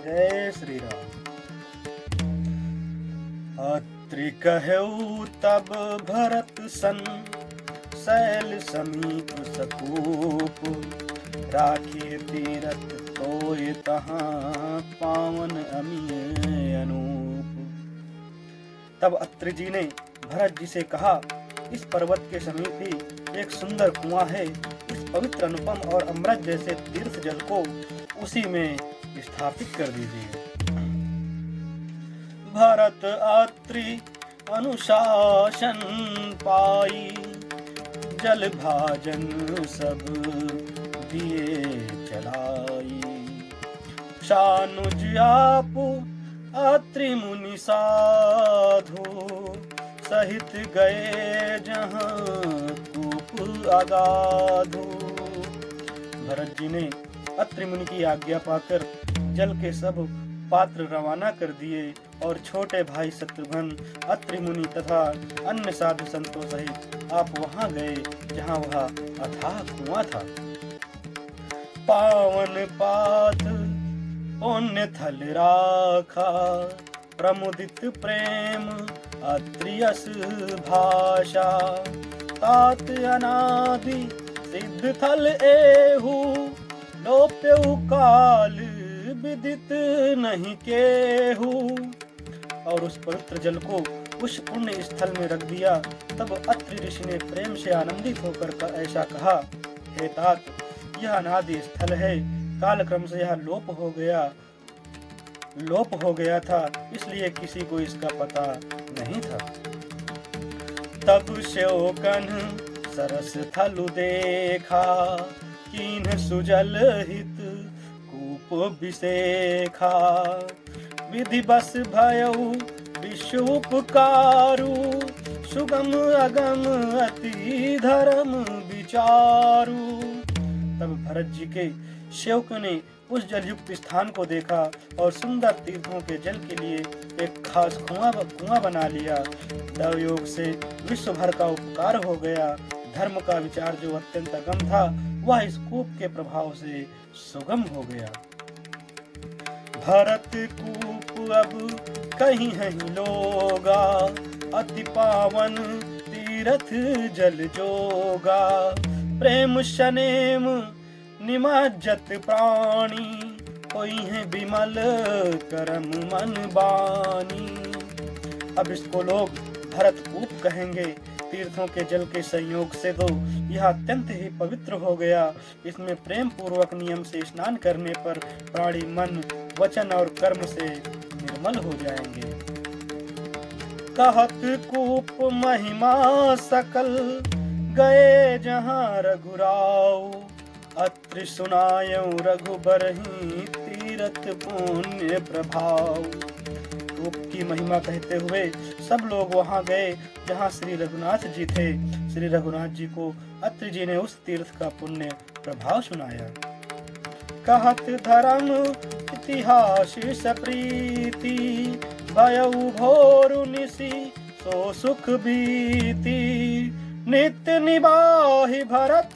जय श्री राम। अत्रि कहऊ तब भरत सन, शैल समीप सकूप, राखे तीरथ तोय तहाँ, पावन अमीय अनूप। तब अत्रि जी ने भरत जी से कहा, इस पर्वत के समीप ही एक सुंदर कुआं है। इस पवित्र अनुपम और अमृत जैसे तीर्थ जल को उसी में स्थापित कर दीजिए। भरत अत्रि अनुशासन पाई, जल भाजन सब दिए चलाई। शानुज आप अत्रि मुनि साधु, सहित गए जहाँ कूप अगाधु। भरत जी ने अत्रि मुनि की आज्ञा पाकर जल के सब पात्र रवाना कर दिए और छोटे भाई शत्रुघ्न, अत्रि मुनि तथा अन्य साधु संतों सहित आप वहां गए जहां वह अथाह कुआं था। पावन पाथ पुण्य थल राखा, प्रमुदित प्रेम अत्रियस भाषा। तात अनादि सिद्ध थल एहू, लोप्यऊ काल विदित नहीं केहू। और उस पवित्र जल को उस पुण्य स्थल में रख दिया। तब अत्रि ऋषि ने प्रेम से आनंदित होकर ऐसा कहा, हे तात, यह अनादि स्थल है। कालक्रम से यह लोप हो गया था, इसलिए किसी को इसका पता नहीं था। तब शोकन सरस थलु देखा, कीन्ह सुजल हित कूप बिसेखा। विधि बस भयउ विश्व उपकारु, सुगम अगम अति धर्म विचारु। तब भरत जी के सेवक ने उस जलयुक्त स्थान को देखा और सुंदर तीर्थों के जल के लिए एक खास कुआं बना लिया। दव योग से विश्व भर का उपकार हो गया। धर्म का विचार जो अत्यंत अगम था, वह इस कूप के प्रभाव से सुगम हो गया। भरत कूप अब कहीं है लोगा, अति पावन तीर्थ जल जोगा। प्रेम शनेम निमज्जत प्राणी, कोई है विमल करम मन बानी। अब इसको लोग भरत कूप कहेंगे। तीर्थों के जल के संयोग से तो यह अत्यंत ही पवित्र हो गया। इसमें प्रेम पूर्वक नियम से स्नान करने पर प्राणी मन, वचन और कर्म से निर्मल हो जाएंगे। कहत कूप महिमा सकल, गए जहाँ रघुराव। अत्रि सुनायऊ रघुबरहि, तीरथ पुण्य प्रभाव। कूप की महिमा कहते हुए सब लोग वहां गए जहां श्री रघुनाथ जी थे। श्री रघुनाथ जी को अत्रि जी ने उस तीर्थ का पुण्य प्रभाव सुनाया। कहत धर्म इतिहास सप्रीति, भयउ भोरु निशि सो सुख बीती। नित्य निबाहि भरत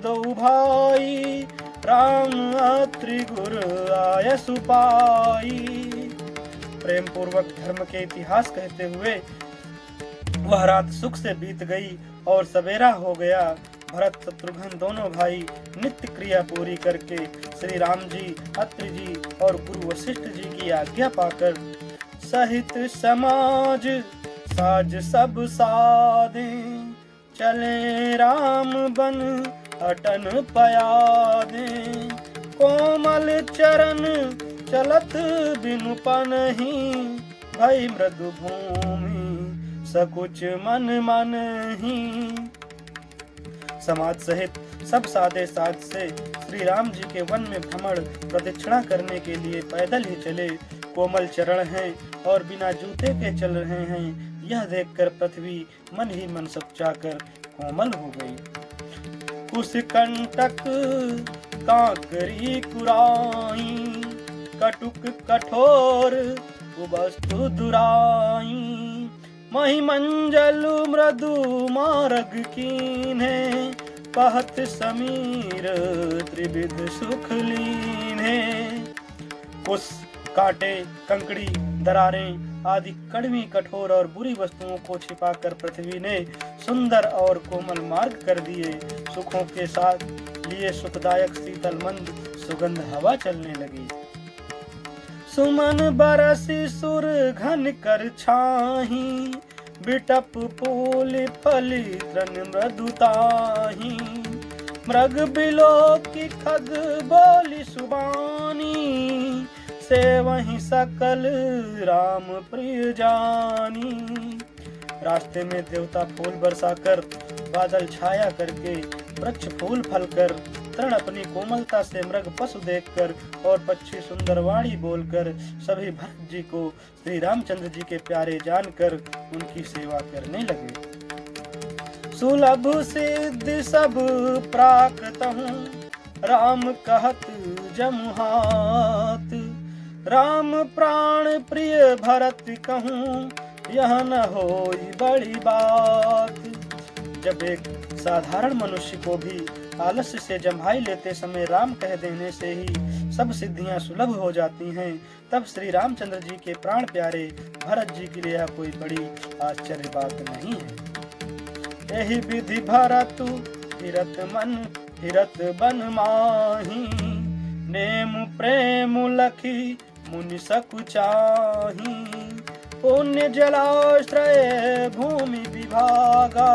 दो भाई, राम अत्रि गुर आयसु पाई। प्रेम पूर्वक धर्म के इतिहास कहते हुए वह रात सुख से बीत गई और सवेरा हो गया। भरत शत्रुघ्न दोनों भाई नित्य क्रिया पूरी करके श्री राम जी, अत्रि जी और गुरु वशिष्ठ जी की आज्ञा पाकर सहित समाज साज सब साधे। चले राम बन अटन पयादे, कोमल चरण चलत बिनु पनहि। भई मृदु भूमि सकुच मन मनहि। समाज सहित सब साधे साध से श्री राम जी के वन में भ्रमण प्रदक्षिणा करने के लिए पैदल ही चले। कोमल चरण हैं और बिना जूते के चल रहे हैं। यह देखकर पृथ्वी मन ही मन सकुचाकर कोमल हो गई। कुश कंटक कांकरी कुराई, कटुक कठोर कुबस्तु दुराई। मही मंजल मृदु मार्ग कीन्हे, कहत समीर त्रिविध सुख लीन्हे। उस कांटे, कंकड़ी, दरारें आदि कड़वी, कठोर और बुरी वस्तुओं को छिपाकर पृथ्वी ने सुंदर और कोमल मार्ग कर दिए। सुखों के साथ लिए सुखदायक शीतल मंद सुगंध हवा चलने लगी। सुमन बरसी सुर घन कर छाही, बिटप फूल फली तृण मृदुताही। मृग बिलो की खग बोली सुबानी, से वहीं सकल राम प्रिय जानी। रास्ते में देवता फूल बरसाकर, बादल छाया करके, वृक्ष फूल फल कर, तृण अपनी कोमलता से, मृग पशु देखकर और पक्षी सुंदर वाणी बोलकर सभी भरत जी को श्री रामचंद्र जी के प्यारे जानकर उनकी सेवा करने लगे। सुलभ सिद्ध सब प्राकृत हूँ, राम कहत जमुहात। राम प्राण प्रिय भरत कहूँ, यह न होई बड़ी बात। जब एक साधारण मनुष्य को भी आलस्य से जम्हाई लेते समय राम कह देने से ही सब सिद्धियां सुलभ हो जाती हैं, तब श्री रामचंद्र जी के प्राण प्यारे भरत जी के लिए यह कोई बड़ी आश्चर्य बात नहीं है। यही विधि भरतु हिरत बन माही, नेम प्रेम लखी मुनि सकुचाही। पुण्य जलाश्रय भूमि विभागा,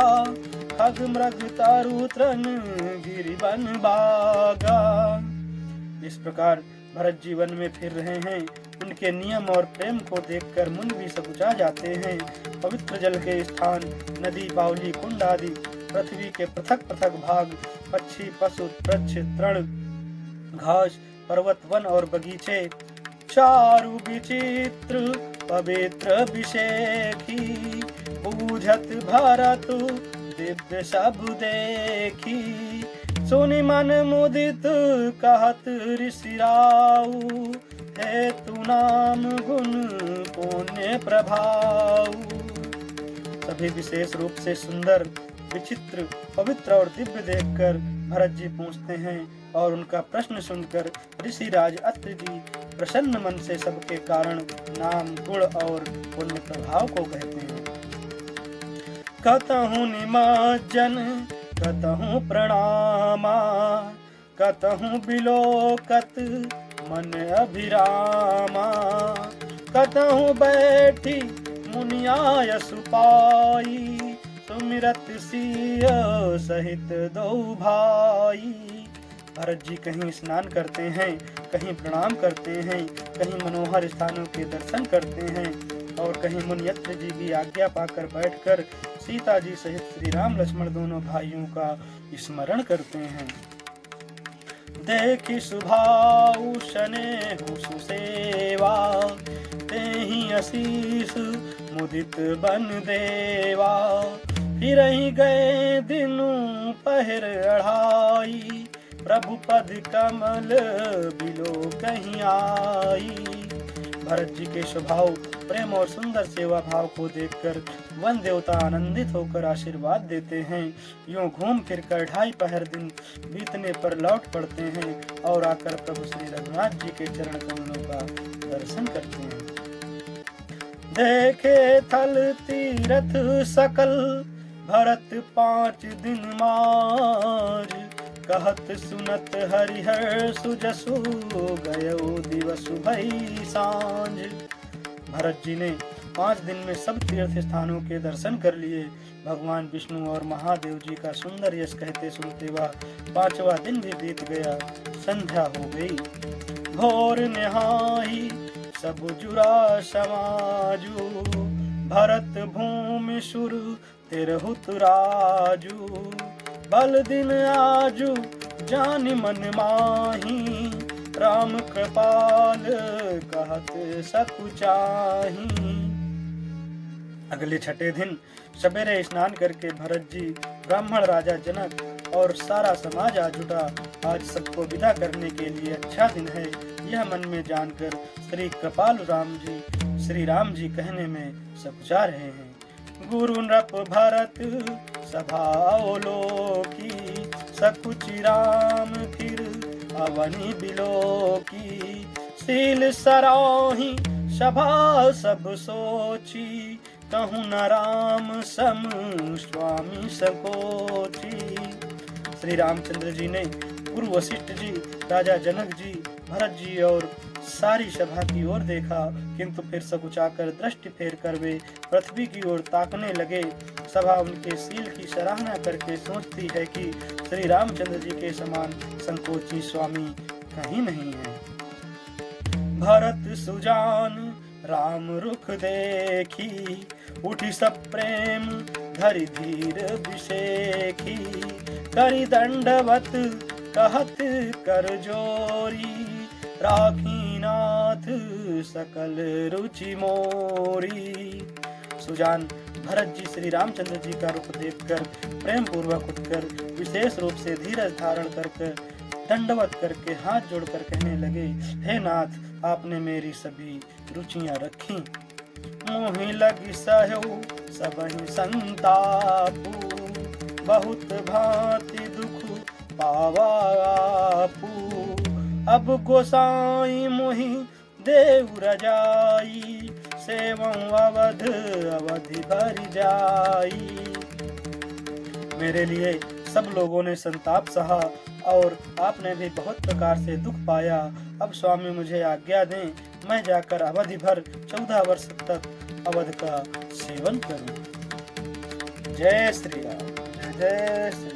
खग मृग तारु तृण गिरि वन बागा। इस प्रकार भरत जीवन में फिर रहे हैं। उनके नियम और प्रेम को देखकर मुनि भी सकुचा जाते हैं। पवित्र जल के स्थान, नदी, बावली, कुंड आदि, पृथ्वी के पृथक पृथक भाग, पक्षी, पशु, वृक्ष, तृण, घास, पर्वत, वन और बगीचे, चारु विचित्र पवित्र विषेखी। पूजत भरत दिव्य सब देखी, सुनि मन मुदित कहत ऋषि राऊ। है तू नाम गुण पुण्य प्रभाऊ। सभी विशेष रूप से सुंदर, विचित्र, पवित्र और दिव्य देखकर भरत जी पूछते हैं और उनका प्रश्न सुनकर ऋषि राज अत्रि जी प्रसन्न मन से सबके कारण नाम, गुण और पुण्य प्रभाव को कहते हैं। कतहु निमज्जन कतहु प्रणामा, कतहु बिलोकत मन अभिरामा। कतहु बैठी मुनिया सुपाई, सुमिरत सिय सहित दो भाई। भरत जी कहीं स्नान करते हैं, कहीं प्रणाम करते हैं, कहीं मनोहर स्थानों के दर्शन करते हैं और कहीं मुनियत्र जी की आज्ञा पाकर बैठकर सीता जी सहित श्री राम लक्ष्मण दोनों भाइयों का स्मरण करते हैं। देखी सुभाऊ शनेहु सुसेवा, तेहि असीस मुदित बन देवा। फिर ही गए दिनु पहर अढ़ाई, प्रभु पद कमल बिलो कहीं आई। भरत जी के स्वभाव, प्रेम और सुंदर सेवा भाव को देखकर वन देवता आनंदित होकर आशीर्वाद देते हैं। यूं घूम फिर कर 2.5 पहर दिन बीतने पर लौट पड़ते हैं और आकर प्रभु श्री रघुनाथ जी के चरण कमलों का दर्शन करते हैं। देखे थल तीरथ सकल, भरत 5 दिन मार। कहत सुनत हरिहर सुजसु, गयो दिवसु भई सांझ। भरत जी ने 5 दिन में सब तीर्थ स्थानों के दर्शन कर लिए। भगवान विष्णु और महादेव जी का सुंदर यश कहते सुनते वह 5वां दिन भी बीत गया। संध्या हो गई। भोर निहाई सब जुरा समाजू, भरत भूमि सुर तिरहुत राजू। बल दिन आजू जानि मन माही, राम कृपाल कहत सकुचाही। अगले 6ठे दिन सवेरे स्नान करके भरत जी, ब्राह्मण राजा जनक और सारा समाज आ जुटा। आज सबको विदा करने के लिए अच्छा दिन है, यह मन में जानकर श्री कृपाल श्री राम जी कहने में सकुचा रहे हैं। गुरु नृप भरत सभा अवलोकी, सकुचि राम फिर अवनि बिलोकी। सील सराही सभा सब सोची, कहूँ न राम सम स्वामी सकोची। श्री रामचंद्र जी ने गुरु वशिष्ठ जी, राजा जनक जी, भरत जी और सारी सभा की ओर देखा, किंतु फिर सकुचाकर दृष्टि फेर कर वे पृथ्वी की ओर ताकने लगे। सभा उनके शील की सराहना करके सोचती है कि श्री रामचंद्र जी के समान संकोची स्वामी कहीं नहीं है। भरत सुजान राम रुख देखी, उठी सब प्रेम धरि धीर विषेखी। करि दंडवत कहत कर जोरी, राखी नाथ सकल रुचि मोरी। सुजान भरत जी श्री रामचंद्र जी का रुख देखकर प्रेम पूर्वक उठकर विशेष रूप से धीरज धारण कर दंडवत करके हाथ जोड़कर कहने लगे, हे नाथ, आपने मेरी सभी रुचियां रखी। मोहि लगी सहु सबहि संतापू, बहुत भांति दुख पावापू। अब गोसाई मोहि देव रजाई, सेवं अवध अवधि भर जाई। मेरे लिए सब लोगों ने संताप सहा और आपने भी बहुत प्रकार से दुख पाया। अब स्वामी मुझे आज्ञा दें, मैं जाकर अवधि भर 14 वर्ष तक अवध का सेवन करूं। जय श्री राम, जय जय श्री